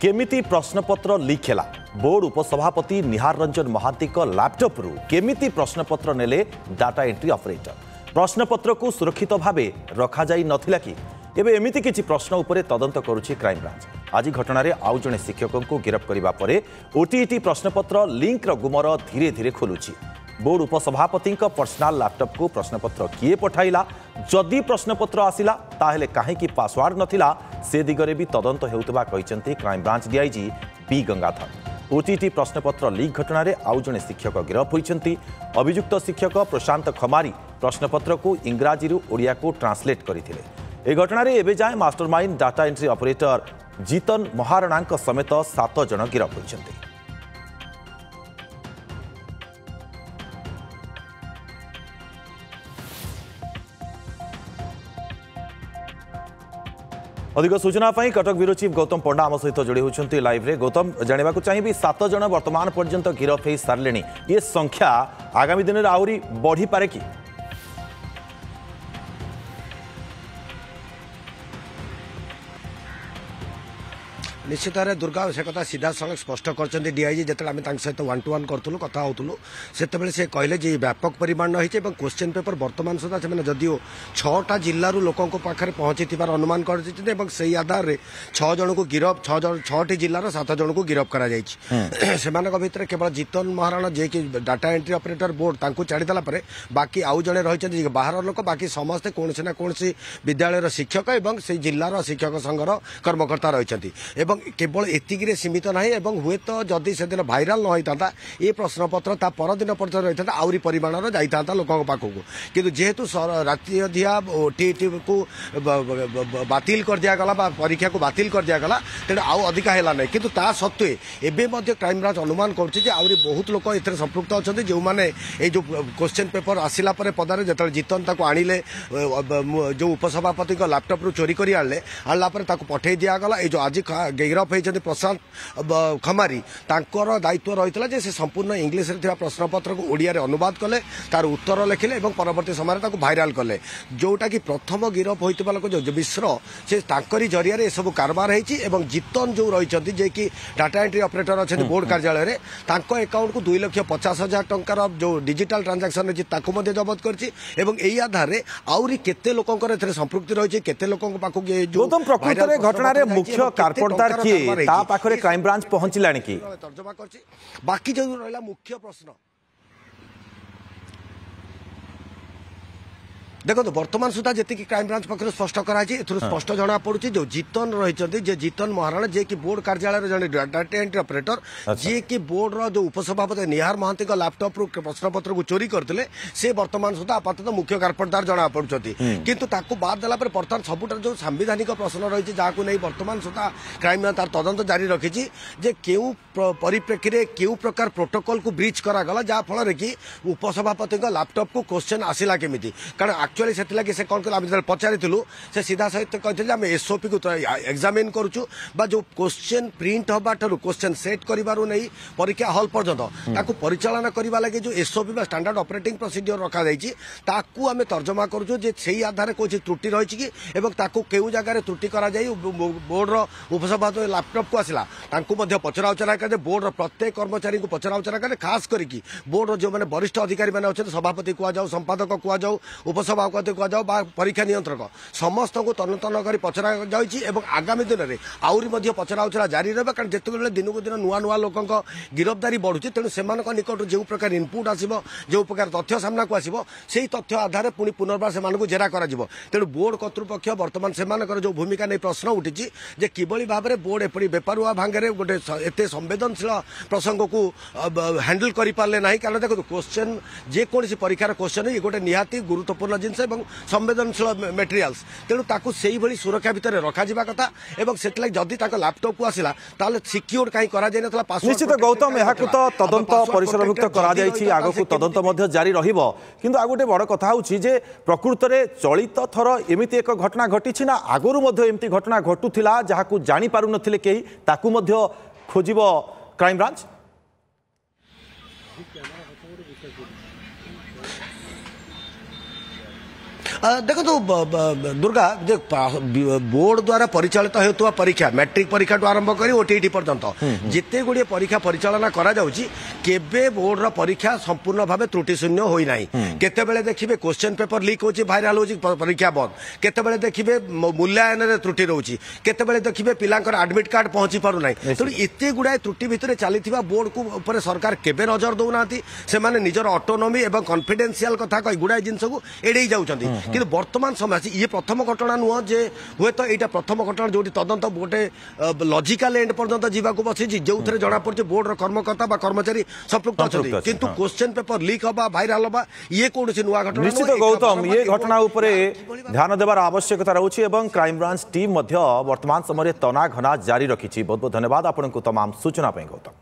केमिति प्रश्नपत्र लीक है बोर्ड उपसभापति निहार रंजन महांती लैपटॉप रु केमिति प्रश्नपत्र नेले डाटा एंट्री ऑपरेटर प्रश्नपत्र को सुरक्षित भावे रखा जाई नथिला कि एबे एमिति किछि प्रश्न उपरे तदंत करुछि क्राइम ब्रांच। आज घटना रे आउ जणे शिक्षक को गिरफ्त करिबा परे ओटीटी प्रश्नपत्र लिंक रो गुमर धीरे धीरे खोलुछि। बोर्ड उपसभापति पर्सनाल लैपटॉप को प्रश्नपत्र किए पठाइला, जदि प्रश्नपत्र आसिला ताहेले काहेकि पासवर्ड नथिला से दिगरे भी तदंत हेउतबा कहिसेंती crime branch DIG B Gangadhar. OTT प्रश्नपत्र लीक घटना रे आउ जणे शिक्षक गिरफ्त होइछंती। अभियुक्त शिक्षक प्रशांत खमारी प्रश्नपत्र को इंग्राजी रु ओडिया को ट्रांसलेट करथिले। ए घटना रे एबे जाय mastermind data entry operator Jitan Maharana समेत 7 जण गिरफ्त होइछंती। अधिक सूचना कटक ब्यूरो चीफ गौतम पंडा आम सहित जोड़ी होती लाइव रे। गौतम, जानवा चाहिए 7 जन वर्तमान पर्यंत गिरफ हो सारे, ये संख्या आगामी दिन में आहरी बढ़ी पारे कि? निश्चित भाव दुर्गा से कथा सीधा सड़क स्पष्ट कर डीआईजी जो आम सहित 1-to-1 करूँ कथा होलु से कहले जे व्यापक परिमाण होती क्वेश्चन पेपर वर्तमान सुधा से जदिव 6टा जिलूर लोकों पाखे पहुंची अनुमान कर आधार में 6 जन को गिरफ 6टी जिलार 7 जन को गिरफ कर भितर केवल जीतन महाराणा जे कि डाटा एंट्री ऑपरेटर बोर्ड तांको छाड़ीदेला बाकी आउ जड़े रही बाहर लोक बाकी समस्ते कौन ना कौन विद्यालय शिक्षक और से जिलार शिक्षक संघर कर्मकर्ता रही केवल एतिकी सीमित ना हुए तो जदि से दिन भाइराल न होता ये प्रश्नपत्र ता परदिन पर्यटन रही था आहरी परिमाण जाता लोकों पाखक कि जेहेतु राति अधिया ओटीटी को बातिल कर दिगला परीक्षा को बातिल कर दिगला तेणु आउ अधिका है ना कि सत्वे एवं क्राइम ब्रांच अनुमान करी बहुत लोक ए संपृक्त अच्छा जो मैंने जो क्वेश्चन पेपर आसला पदार जो जीतन आणिले जो उपसभापति लैपटॉप रु चोरी कर आणला पठे दिगला ये जो आज गिरफ होती प्रशांत खमारी तांकर दायित्व रही से संपूर्ण इंग्लिश प्रश्नपत्र को ओडिया अनुवाद कले तार उत्तर लिखिले और परवर्ती समय भाइराल कले जोटा कि प्रथम गिरफ होता लोक जो मिश्र से तांकरी जरिया ये सब कारबार होती जीतन जो रही जे कि डाटा एंट्री ऑपरेटर अच्छा बोर्ड कार्यालय में अकाउंट को 2,50,000 टंकार जो डिजिटल ट्रांजैक्शन रही जबत कर आधार में आहरी केते लोकंकर संपृक्ति रही केते लोकों पाखक जो घटना मुख्य कारपोर्टार किए ता पाखरे क्राइम ब्रांच पहुंचलानी कि? तर्जमा कर बाकी जो रहा मुख्य प्रश्न देखो वर्तमान सुधा जी क्राइम ब्रांच पक्ष स्पष्ट कराई स्पष्ट जना पड़ी जो जीतन रही जीतन महाराणा जे कि बोर्ड कार्यालय जड़े डाटा एंट्री ऑपरेटर जी कि बोर्ड रो जो उपसभापति निहार महांती लैपटॉप रु प्रश्नपत्र को चोरी करते से वर्तमान सुधा आपातत मुख्य कारपोर्टार जना पड़ती किंतु ताकू बाद देला बर्तमान सबुठ जो सांविधानिक प्रश्न रही जहाँ नहीं वर्तमान सुधा क्राइम ब्रांच तार तदंत जारी रखी क्यों परिप्रेक्षी में क्यों प्रकार प्रोटोकॉल को ब्रीच करागला जहाँफल कि उपसभापति लैपटॉप को क्वेश्चन आसला केमी कारण एक्चुअली से कौन कल पचारूँ से सीधा सहित कहते आम एसओपी को एग्जामिन करुचु जो क्वेश्चन प्रिंट हवा ठार क्वेश्चन सेट करू नहीं परीक्षा हल पर्यंत परिचालन करने लगे जो एसओपी स्टैंडर्ड ऑपरेटिंग प्रोसीजर रखा ताकू आम तर्जमा करुचु से आधार कौन त्रुटि रही केउ जगह त्रुटि कर बोर्ड उपसभापति लैपटॉप को आसला पचरा उचरा कर बोर्ड प्रत्येक कर्मचारी को पचरा उचरा कर खास करके बोर्ड जो मैंने वरिष्ठ अधिकारी मैंने अच्छे सभापति कहु संपादक कहु उपसभा कहु परीक्षा नियंत्रक समस्त को तन तन कर पचरा आगामी दिन में आहरी पचरा उचरा जारी रहा कारण जिते दिन को दिन नुआ नुआ लोक गिरफ्तारी बढ़ुची तेणु से निकट जो प्रकार इनपुट आसो जो प्रकार तथ्य सामना को आसो से तथ्य आधार पुणी पुनर्बार से जेरा कर तेणु बोर्ड कर्तृपक्ष बर्तमान से जो भूमिका नहीं प्रश्न उठी किभली भाव में बोर्ड एपरी बेपारुआ भांगे गोटे एत संवेदनशील प्रसंग को हैंडल कर पारे ना कारण देखो क्वेश्चन जेकोसी परीक्षार क्वेश्चन ये गोटे निहाती गुरुत्वपूर्ण जिनस संवेदनशील मेटेरियल्स तेणु ताकू से ही सुरक्षा भितर रखा कथा से जदि लैपटॉप को आसला सिक्योर कहीं निश्चित गौतम यह तो तदंत परिसरभुक्त कर तदंत जारी रहिबो किंतु आ गोटे बड़ कथा होची जे प्रकृत में चलित थर एमिति एक घटना घटी ना आगुरु एमती घटना घटुला जहां जानी पारु नथिले केही ताकू मध्य खोजिबो क्राइम ब्रांच। देखो दुर्गा जे बोर्ड द्वारा परिचालित होता परीक्षा मैट्रिक परीक्षा आरंभ कर ओटीटी पर्यंत जिते गुड़िए परीक्षा परिचालना करा जाउची केबे बोर्ड रा परीक्षा संपूर्ण भाव त्रुटि शून्य होई नाही केतेबेले देखिबे क्वेश्चन पेपर लीक होची भाइराल होची परीक्षा बंद केतेबेले देखिबे मूल्यांकन रे त्रुटि रहउची केतेबेले देखिबे पिलांकर एडमिट कार्ड पहुंची पारु नाही तो एते गुडा त्रुटि भितरे चलीथिबा बोर्ड को ऊपर सरकार केबे नजर दउनाती से माने निजर ऑटोनॉमी एवं कॉन्फिडेंशियल कथा कई गुडा जिंस को एडे जाउचंती किंतु वर्तमान समय ये प्रथम घटना नुह जे हुए तो यहाँ प्रथम घटना जो तदंत गोटे लॉजिकल एंड पर्यंत जावाक बसी जो जना पड़े बोर्ड कर्मकर्ता कर्मचारी संपृक्त अच्छा किंतु क्वेश्चन पेपर लीक हवा भाइराल हवा ये कौन नुआ घटना निश्चित गौतम ये घटना उपरे ध्यान देवार आवश्यकता रही क्राइम ब्रांच टीम वर्तमान समय तना घना जारी रखी बहुत बहुत धन्यवाद आपको तमाम सूचना गौतम।